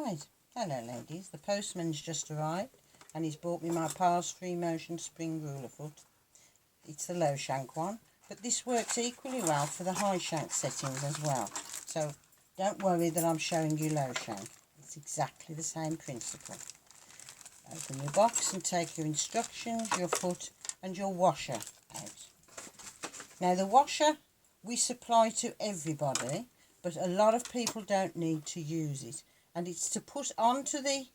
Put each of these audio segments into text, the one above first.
Right, hello ladies, the postman's just arrived and he's brought me my Pars Free Motion spring ruler foot. It's the low shank one, but this works equally well for the high shank settings as well. So don't worry that I'm showing you low shank, it's exactly the same principle. Open your box and take your instructions, your foot and your washer out. Now the washer we supply to everybody, but a lot of people don't need to use it. And it's to put onto the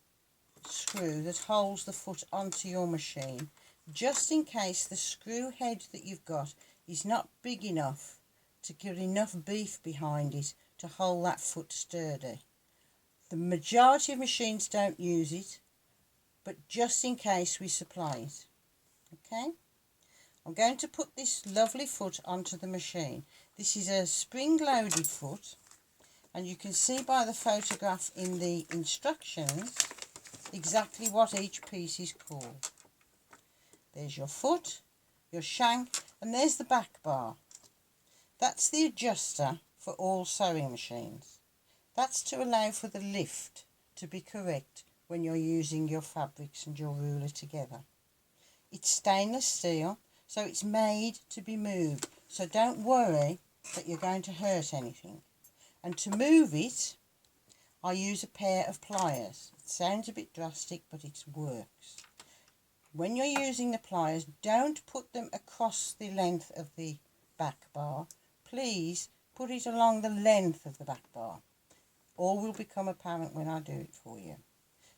screw that holds the foot onto your machine, just in case the screw head that you've got is not big enough to get enough beef behind it to hold that foot sturdy. The majority of machines don't use it, but just in case we supply it. Okay, I'm going to put this lovely foot onto the machine. This is a spring loaded foot, and you can see by the photograph in the instructions exactly what each piece is called. There's your foot, your shank, and there's the back bar. That's the adjuster for all sewing machines. That's to allow for the lift to be correct when you're using your fabrics and your ruler together. It's stainless steel, so it's made to be moved, so don't worry that you're going to hurt anything. And to move it, I use a pair of pliers. It sounds a bit drastic, but it works. When you're using the pliers, don't put them across the length of the back bar. Please put it along the length of the back bar. All will become apparent when I do it for you.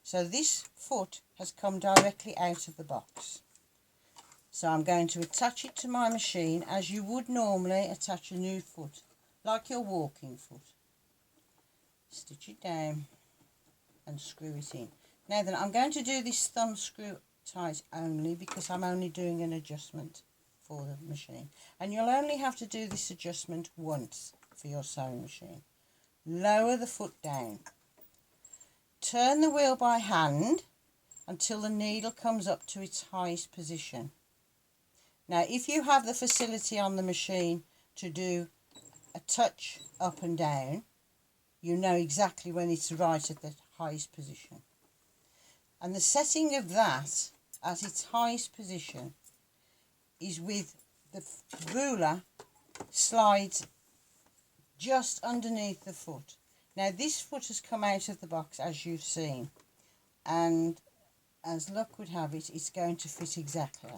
So this foot has come directly out of the box. So I'm going to attach it to my machine as you would normally attach a new foot, like your walking foot. Stitch it down and screw it in. Now then, I'm going to do this thumb screw tight only because I'm only doing an adjustment for the machine. And you'll only have to do this adjustment once for your sewing machine. Lower the foot down. Turn the wheel by hand until the needle comes up to its highest position. Now, if you have the facility on the machine to do a touch up and down, you know exactly when it's right at the highest position. And the setting of that at its highest position is with the ruler slides just underneath the foot. Now this foot has come out of the box as you've seen, and as luck would have it, it's going to fit exactly.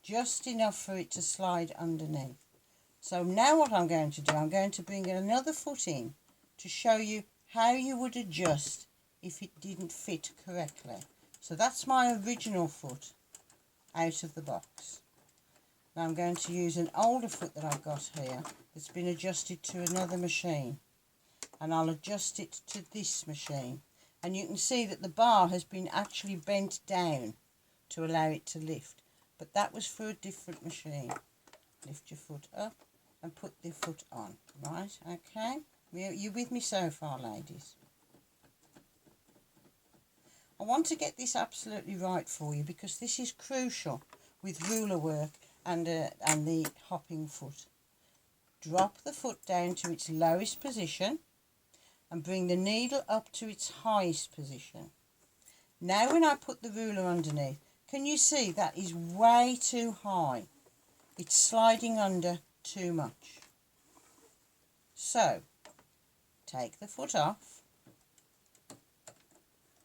Just enough for it to slide underneath. So now what I'm going to do, I'm going to bring another foot in to show you how you would adjust if it didn't fit correctly. So that's my original foot out of the box. Now I'm going to use an older foot that I've got here that's been adjusted to another machine. And I'll adjust it to this machine. And you can see that the bar has been actually bent down to allow it to lift. But that was for a different machine. Lift your foot up and put the foot on. Right, okay? You with me so far, ladies? I want to get this absolutely right for you because this is crucial with ruler work and the hopping foot. Drop the foot down to its lowest position and bring the needle up to its highest position. Now when I put the ruler underneath, can you see that is way too high? It's sliding under too much. So, take the foot off.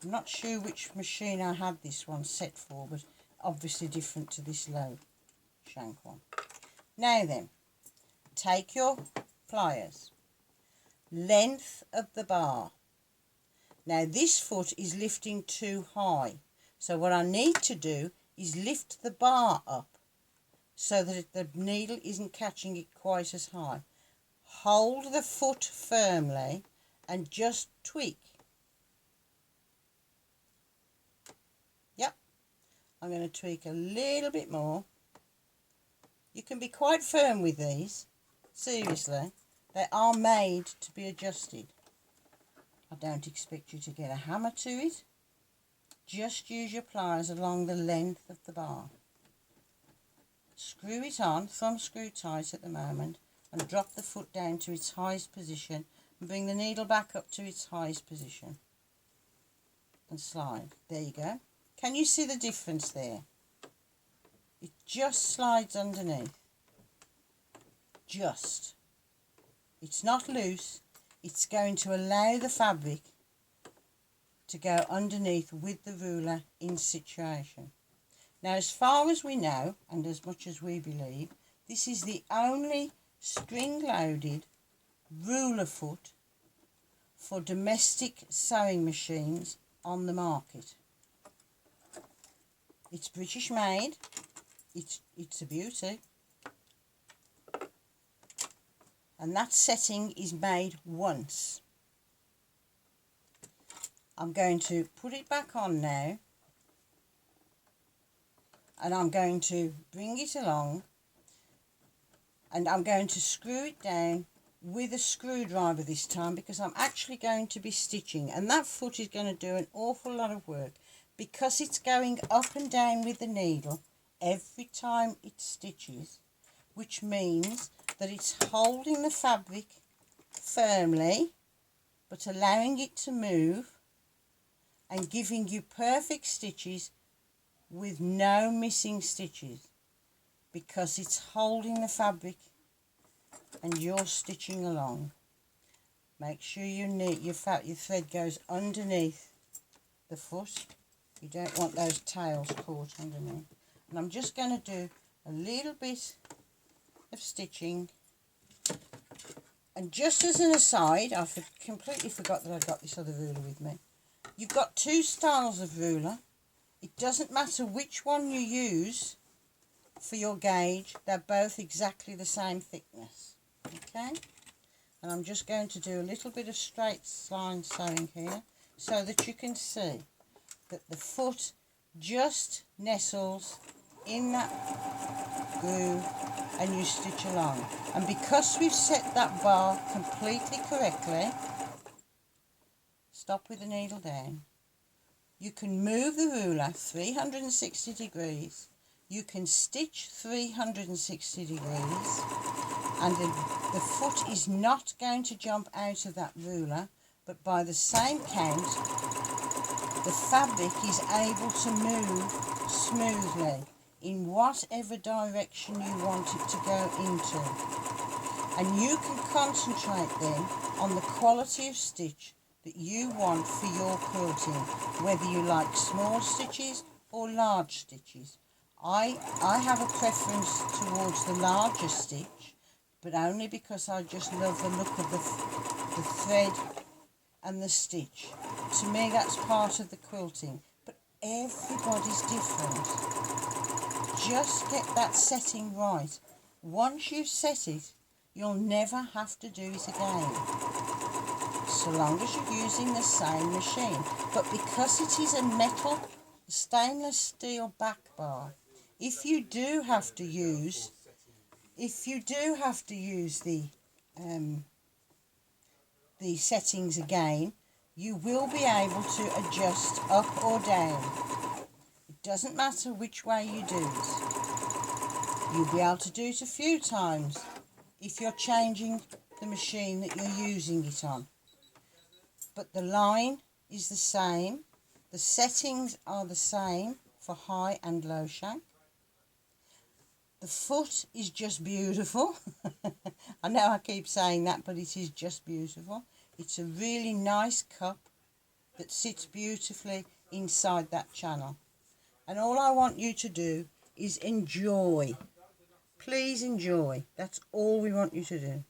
I'm not sure which machine I had this one set for, but obviously different to this low shank one. Now then, take your pliers. Length of the bar. Now this foot is lifting too high. So what I need to do is lift the bar up so that the needle isn't catching it quite as high. Hold the foot firmly and just tweak. Yep, I'm going to tweak a little bit more. You can be quite firm with these, seriously. They are made to be adjusted. I don't expect you to get a hammer to it. Just use your pliers along the length of the bar. Screw it on, thumb screw tight at the moment, and drop the foot down to its highest position and bring the needle back up to its highest position and slide. There you go. Can you see the difference there? It just slides underneath. Just. It's not loose. It's going to allow the fabric to go underneath with the ruler in situation. Now, as far as we know, and as much as we believe, this is the only spring-loaded ruler foot for domestic sewing machines on the market. It's British made. It's a beauty. And that setting is made once. I'm going to put it back on now, and I'm going to bring it along, and I'm going to screw it down with a screwdriver this time, because I'm actually going to be stitching, and that foot is going to do an awful lot of work because it's going up and down with the needle every time it stitches, which means that it's holding the fabric firmly but allowing it to move and giving you perfect stitches with no missing stitches, because it's holding the fabric and you're stitching along. Make sure your thread goes underneath the foot. You don't want those tails caught underneath. And I'm just going to do a little bit of stitching. And just as an aside, I completely forgot that I've got this other ruler with me. You've got two styles of ruler. It doesn't matter which one you use for your gauge, they're both exactly the same thickness. Okay? And I'm just going to do a little bit of straight line sewing here so that you can see that the foot just nestles in that groove and you stitch along. And because we've set that bar completely correctly, stop with the needle down. You can move the ruler 360 degrees. You can stitch 360 degrees, and the foot is not going to jump out of that ruler, but by the same count, the fabric is able to move smoothly in whatever direction you want it to go into. And you can concentrate then on the quality of stitch that you want for your quilting, whether you like small stitches or large stitches. I have a preference towards the larger stitch, but only because I just love the look of the thread and the stitch. To me, that's part of the quilting, but everybody's different. Just get that setting right. Once you've set it, you'll never have to do it again, so long as you're using the same machine. But because it is a metal stainless steel back bar, if you do have to use the settings again, you will be able to adjust up or down. It doesn't matter which way you do it. You'll be able to do it a few times if you're changing the machine that you're using it on. But the line is the same. The settings are the same for high and low shank. The foot is just beautiful. I know I keep saying that, but it is just beautiful. It's a really nice cup that sits beautifully inside that channel. And all I want you to do is enjoy. Please enjoy. That's all we want you to do.